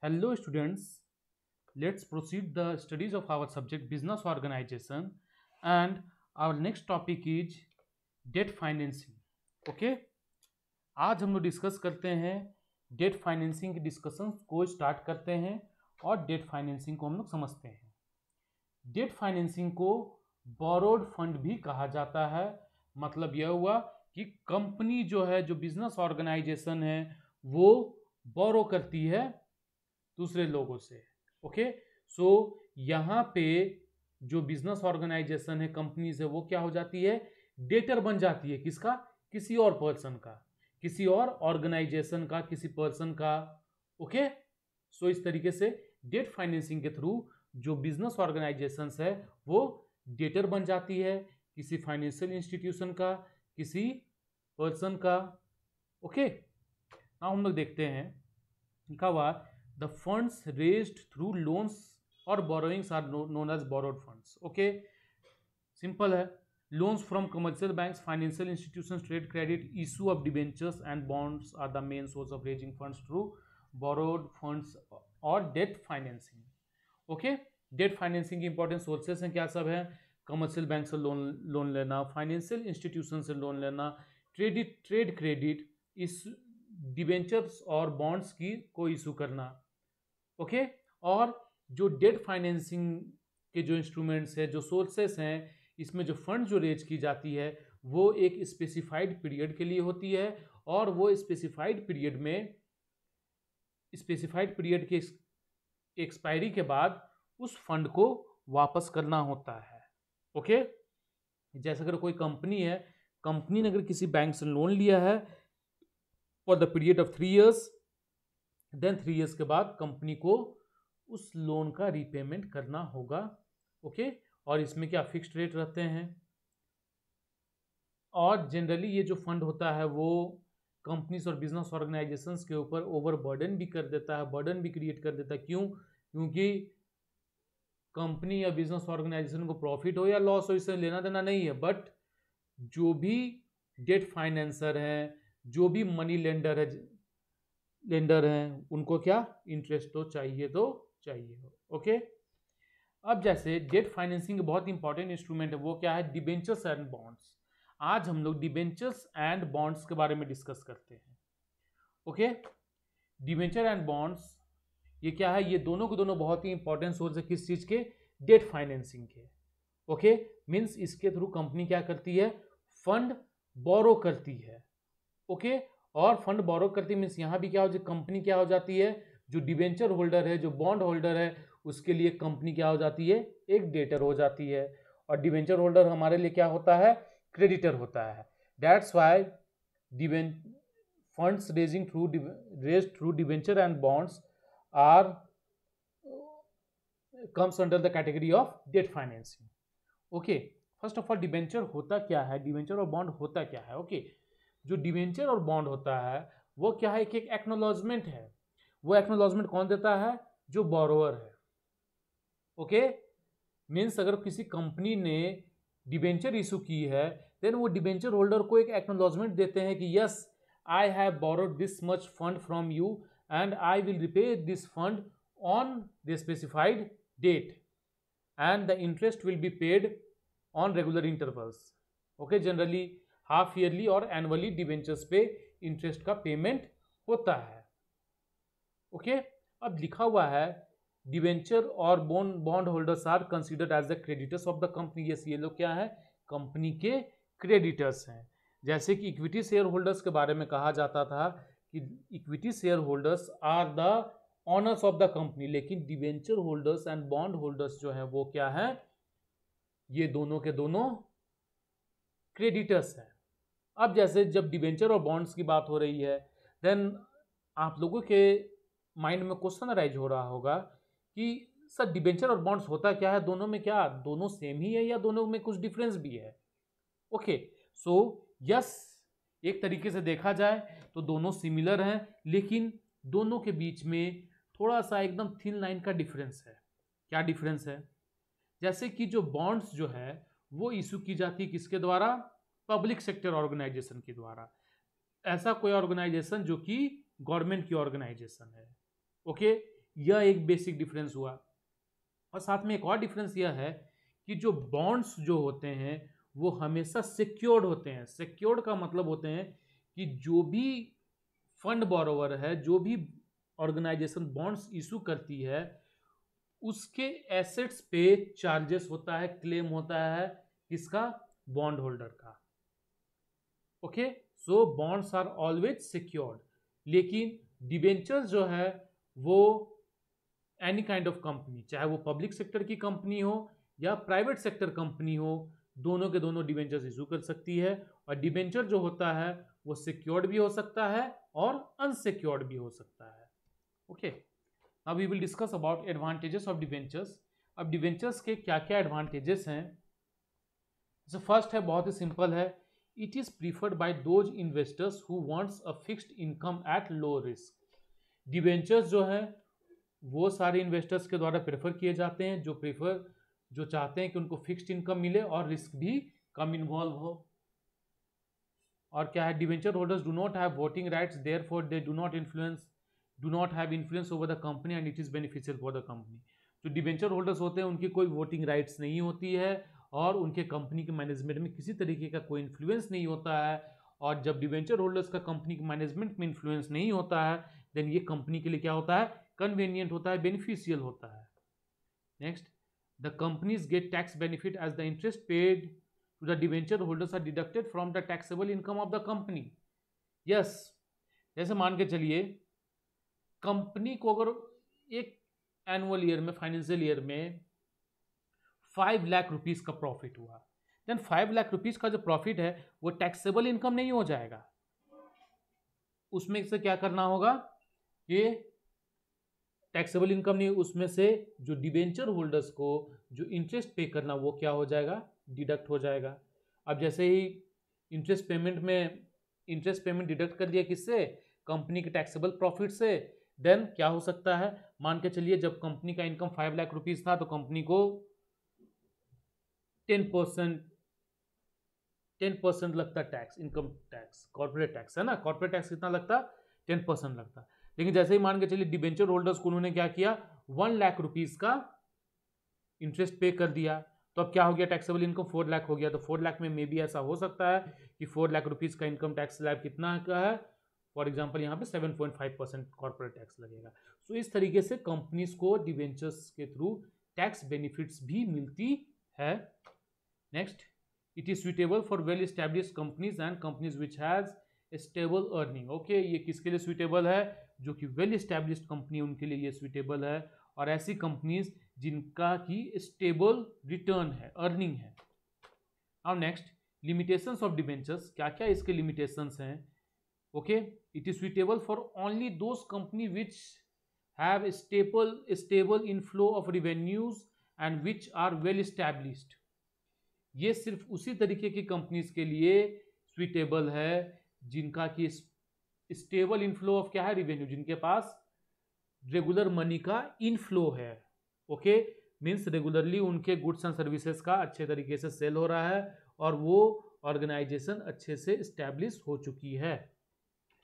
Hello students, let's proceed the studies of our subject business organization and our next topic is debt financing. Okay, आज हम लोग discuss करते हैं debt financing के discussion को start करते हैं और डेट फाइनेंसिंग को हम लोग समझते हैं। डेट फाइनेंसिंग को बोरोड फंड भी कहा जाता है। मतलब यह हुआ कि कंपनी जो है, जो बिजनेस ऑर्गेनाइजेशन है, वो बोरो करती है दूसरे लोगों से। ओके, सो यहाँ पे जो बिजनेस ऑर्गेनाइजेशन है, कंपनी से, वो क्या हो जाती है, डेटर बन जाती है। किसका? किसी और पर्सन का, किसी और ऑर्गेनाइजेशन का, किसी पर्सन का। ओके, सो इस तरीके से डेट फाइनेंसिंग के थ्रू जो बिजनेस ऑर्गेनाइजेशन है वो डेटर बन जाती है किसी फाइनेंशियल इंस्टीट्यूशन का, किसी पर्सन का। ओके, नाउ हम लोग देखते हैं, लिखा हुआ the funds raised through loans or borrowings are known as borrowed funds. Okay, simple है। loans from commercial banks, financial institutions, trade credit, issue of debentures and bonds are the main source of raising funds through borrowed funds or debt financing. Okay, debt financing की important sources हैं, क्या सब है? Commercial bank से loan लेना, financial institution से loan लेना, trade credit, इस डिबेंचर्स और बॉन्ड्स की को इशू करना। ओके, और जो डेट फाइनेंसिंग के जो इंस्ट्रूमेंट्स है, जो सोर्सेस हैं, इसमें जो फंड जो रेज की जाती है वो एक स्पेसिफाइड पीरियड के लिए होती है और वो स्पेसिफाइड पीरियड के एक्सपायरी के बाद उस फंड को वापस करना होता है। ओके, जैसे अगर कोई कंपनी है, कंपनी ने अगर किसी बैंक से लोन लिया है for the period of 3 years, then 3 years के बाद कंपनी को उस लोन का रीपेमेंट करना होगा। ओके, और इसमें क्या फिक्स्ड रेट रहते हैं, और जनरली ये जो फंड होता है वो कंपनीज और बिजनेस ऑर्गेनाइजेशंस के ऊपर ओवर बर्डन भी कर देता है, बर्डन भी क्रिएट कर देता है। क्यों? क्योंकि कंपनी या बिजनेस ऑर्गेनाइजेशन को प्रॉफिट हो या लॉस हो, इससे लेना देना नहीं है, बट जो भी डेट फाइनेंसर हैं, जो भी मनी लेंडर हैं, उनको क्या इंटरेस्ट तो चाहिए हो। ओके, अब जैसे डेट फाइनेंसिंग बहुत इंपॉर्टेंट इंस्ट्रूमेंट है, वो क्या है? Debentures and bonds. आज हम लोग डिबेंचर्स एंड बॉन्ड्स के बारे में डिस्कस करते हैं। ओके, डिबेंचर एंड बॉन्ड्स ये क्या है? ये दोनों के दोनों बहुत ही इंपॉर्टेंट सोर्स है, किस चीज के? डेट फाइनेंसिंग के। ओके, मींस इसके थ्रू कंपनी क्या करती है? फंड बोरो करती है। ओके, और फंड बोरो करती मीन्स यहाँ भी क्या हो, कंपनी क्या हो जाती है? जो डिबेंचर होल्डर है, जो बॉन्ड होल्डर है, उसके लिए कंपनी क्या हो जाती है? एक डेटर हो जाती है। और डिबेंचर होल्डर हमारे लिए क्या होता है? क्रेडिटर होता है। That's why funds raised through debenture and bonds are comes under the category of debt financing. Okay, first of all debenture होता क्या है, डिबेंचर और बॉन्ड होता क्या है? ओके, जो डिबेंचर और बॉन्ड होता है वो क्या है? एक एक्नोलॉजमेंट है। वो एक्नोलॉजमेंट कौन देता है? जो बोरोअर है। ओके, मीन्स अगर किसी कंपनी ने डिबेंचर इशू की है, देन वो डिबेंचर होल्डर को एक एक्नोलॉजमेंट देते हैं कि yes, I have borrowed this much fund from you and I will repay this fund on the specified date and the interest will be paid on regular intervals. Okay, generally half yearly और annually debentures पे interest का payment होता है। Okay, अब लिखा हुआ है debenture और bond holders are considered as the creditors of the company. Yes, ये लोग क्या है? कंपनी के क्रेडिटर्स हैं। जैसे कि इक्विटी शेयर होल्डर्स के बारे में कहा जाता था कि equity share holders are the owners of the company, लेकिन debenture holders and bond holders जो है वो क्या है? ये दोनों के दोनों क्रेडिटर्स हैं। अब जैसे जब डिबेंचर और बॉन्ड्स की बात हो रही है, देन आप लोगों के माइंड में क्वेश्चन अराइज हो रहा होगा कि सर डिबेंचर और बॉन्ड्स होता क्या है? दोनों में क्या दोनों सेम ही है या दोनों में कुछ डिफरेंस भी है? ओके, सो यस, एक तरीके से देखा जाए तो दोनों सिमिलर हैं, लेकिन दोनों के बीच में थोड़ा सा एकदम थिन लाइन का डिफरेंस है। क्या डिफरेंस है? जैसे कि जो बॉन्ड्स जो है वो इशू की जाती है किसके द्वारा? पब्लिक सेक्टर ऑर्गेनाइजेशन के द्वारा। ऐसा कोई ऑर्गेनाइजेशन जो कि गवर्नमेंट की ऑर्गेनाइजेशन है। ओके, यह एक बेसिक डिफरेंस हुआ। और साथ में एक और डिफरेंस यह है कि जो बॉन्ड्स जो होते हैं वो हमेशा सिक्योर्ड होते हैं। सिक्योर्ड का मतलब होते हैं कि जो भी फंड बोरोवर है, जो भी ऑर्गेनाइजेशन बॉन्ड्स इशू करती है, उसके एसेट्स पे चार्जेस होता है, क्लेम होता है किसका? बॉन्ड होल्डर का। Okay, so bonds are always secured. लेकिन डिबेंचर्स जो है वो एनी काइंड ऑफ कंपनी, चाहे वो पब्लिक सेक्टर की कंपनी हो या प्राइवेट सेक्टर कंपनी हो, दोनों के दोनों डिबेंचर्स इशू कर सकती है। और डिबेंचर जो होता है वो सिक्योर्ड भी हो सकता है और अनसिक्योर्ड भी हो सकता है। Okay, now we will discuss about advantages of debentures. अब डिबेंचर्स के क्या क्या एडवांटेजेस हैं? जो फर्स्ट है, बहुत ही सिंपल है, it is preferred by those investors who wants a fixed income at low risk. Debentures जो है वो सारे इन्वेस्टर्स के द्वारा प्रेफर किए जाते हैं जो चाहते हैं कि उनको फिक्स्ड इनकम मिले और रिस्क भी कम इन्वॉल्व हो। और क्या है, debenture holders do not have voting rights, therefore they do not have influence over the company and it is beneficial for the company. जो डिवेंचर होल्डर्स होते हैं उनकी कोई वोटिंग राइट्स नहीं होती है और उनके कंपनी के मैनेजमेंट में किसी तरीके का कोई इन्फ्लुएंस नहीं होता है। और जब डिवेंचर होल्डर्स का कंपनी के मैनेजमेंट में इन्फ्लुएंस नहीं होता है, देन ये कंपनी के लिए क्या होता है? कन्वीनियंट होता है, बेनिफिशियल होता है। Next, the companies get tax benefit as the interest paid to the debenture holders are deducted from the taxable income of the company. Yes, जैसे मान के चलिए कंपनी को अगर एक एनुअल ईयर में, फाइनेंशियल ईयर में 5 लाख रुपीस का प्रॉफिट हुआ, देन 5 लाख रुपीस का जो प्रॉफिट है वो टैक्सेबल इनकम नहीं हो जाएगा। उसमें से क्या करना होगा? ये टैक्सेबल इनकम नहीं, उसमें से जो डिबेंचर होल्डर्स को जो इंटरेस्ट पे करना वो क्या हो जाएगा? डिडक्ट हो जाएगा। अब जैसे ही इंटरेस्ट पेमेंट डिडक्ट कर दिया किससे? कंपनी के टैक्सेबल प्रॉफिट से, देन क्या हो सकता है? मान के चलिए जब कंपनी का इनकम 5 लाख रुपीस था तो कंपनी को 10% लगता tax, income tax, corporate tax है ना। कॉर्पोरेट टैक्स कितना लगता? 10% लगता। लेकिन जैसे ही मान के चलिए डिबेंचर होल्डर्स को उन्होंने क्या किया? 1 लाख रुपीस का इंटरेस्ट पे कर दिया, तो अब क्या हो गया? टैक्सेबल इनकम 4 लाख हो गया। तो 4 लाख में मे बी ऐसा हो सकता है कि 4 लाख रुपीस का इनकम टैक्स स्लैब कितना का है? फॉर एग्जाम्पल यहाँ पे 7.5% कॉर्पोरेट टैक्स लगेगा। सो इस तरीके से कंपनीज को डिबेंचर्स के थ्रू टैक्स बेनिफिट्स भी मिलती है। Next, it is suitable for well established companies and companies which has stable earning. Okay, ये किसके लिए सुइटेबल है? जो कि वेल एस्टैब्लिश्ड कंपनी, उनके लिए ये सुइटेबल है। और ऐसी कंपनीज जिनका की स्टेबल रिटर्न है, अर्निंग है। अब नेक्स्ट, लिमिटेशंस ऑफ डिबेंचर्स, क्या क्या इसके लिमिटेशंस हैं? Okay, it is suitable for only those company which have stable inflow of revenues and which are well established. ये सिर्फ उसी तरीके की कंपनीज के लिए सुइटेबल है जिनका की स्टेबल इनफ्लो ऑफ क्या है? रेवेन्यू, जिनके पास रेगुलर मनी का इनफ्लो है। ओके, मीन्स रेगुलरली उनके गुड्स एंड सर्विसेज का अच्छे तरीके से सेल हो रहा है और वो ऑर्गेनाइजेशन अच्छे से स्टैब्लिश हो चुकी है।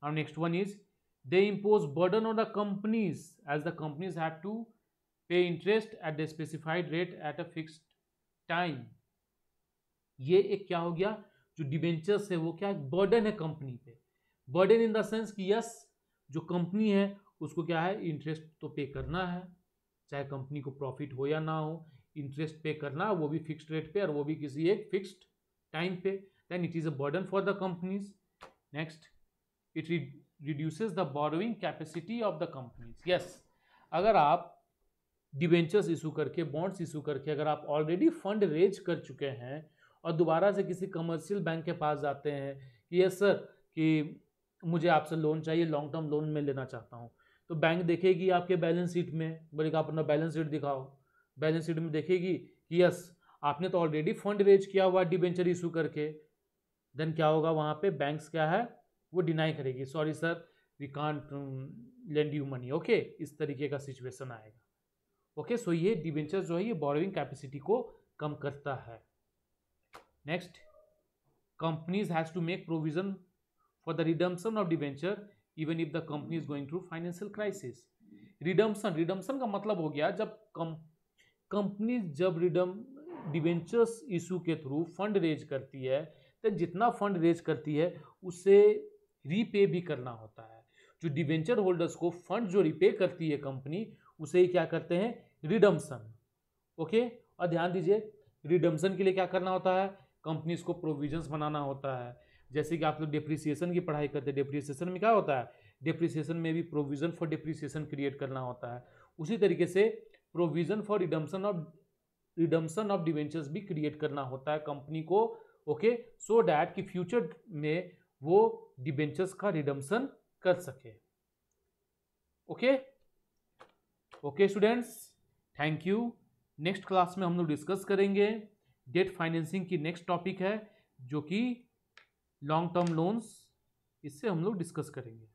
और next one is they impose burden on the companies as the companies have to pay interest at the specified rate at a fixed time. ये एक क्या हो गया? जो डिबेंचर्स है वो क्या? बर्डन है कंपनी पे। बर्डन इन द सेंस कि यस, जो कंपनी है उसको क्या है? इंटरेस्ट तो पे करना है, चाहे कंपनी को प्रॉफिट हो या ना हो, इंटरेस्ट पे करना, वो भी फिक्स्ड रेट पे और वो भी किसी एक फिक्स्ड टाइम पे। Then it is a burden for the companies. Next, it reduces the borrowing capacity of the companies. Yes, अगर आप डिबेंचर्स इशू करके, बॉन्ड्स इशू करके अगर आप ऑलरेडी फंड रेज कर चुके हैं और दोबारा से किसी कमर्शियल बैंक के पास जाते हैं कि यस सर, कि मुझे आपसे लोन चाहिए, लॉन्ग टर्म लोन में लेना चाहता हूँ, तो बैंक देखेगी आपके बैलेंस शीट में, बोलेगा आप अपना बैलेंस शीट दिखाओ। बैलेंस शीट में देखेगी कि यस, आपने तो ऑलरेडी फंड रेज किया हुआ डिबेंचर इशू करके। देन क्या होगा? वहाँ पे बैंक्स क्या है? वो डिनाई करेगी, sorry sir we can't lend you money. Okay, इस तरीके का सिचुएशन आएगा। ओके, सो ये डिबेंचर जो है ये बोरोइंग कैपेसिटी को कम करता है। Next, companies has to make provision for the redemption of debenture even if the company is going through financial crisis. Redemption, redemption का मतलब हो गया जब कंपनी जब डिवेंचर्स इशू के थ्रू फंड रेज करती है, तो जितना फंड रेज करती है उसे रीपे भी करना होता है। जो डिवेंचर होल्डर्स को फंड जो रीपे करती है कंपनी, उसे ही क्या करते हैं, रिडम्पशन। ओके, और ध्यान दीजिए रिडम्पशन के लिए क्या करना होता है, कंपनीज को प्रोविजंस बनाना होता है। जैसे कि आप लोग डिप्रिसिएशन की पढ़ाई करते हैं, डिप्रिसिएशन में क्या होता है, डिप्रिसिएशन में भी प्रोविजन फॉर डिप्रिसिएशन क्रिएट करना होता है। उसी तरीके से provision for redemption of debentures भी क्रिएट करना होता है कंपनी को। ओके, सो डैट कि फ्यूचर में वो डिवेंचर्स का रिडम्पशन कर सके। Okay okay students, thank you. Next class में हम लोग डिस्कस करेंगे डेट फाइनेंसिंग की नेक्स्ट टॉपिक है जो कि लॉन्ग टर्म लोन्स, इससे हम लोग डिस्कस करेंगे।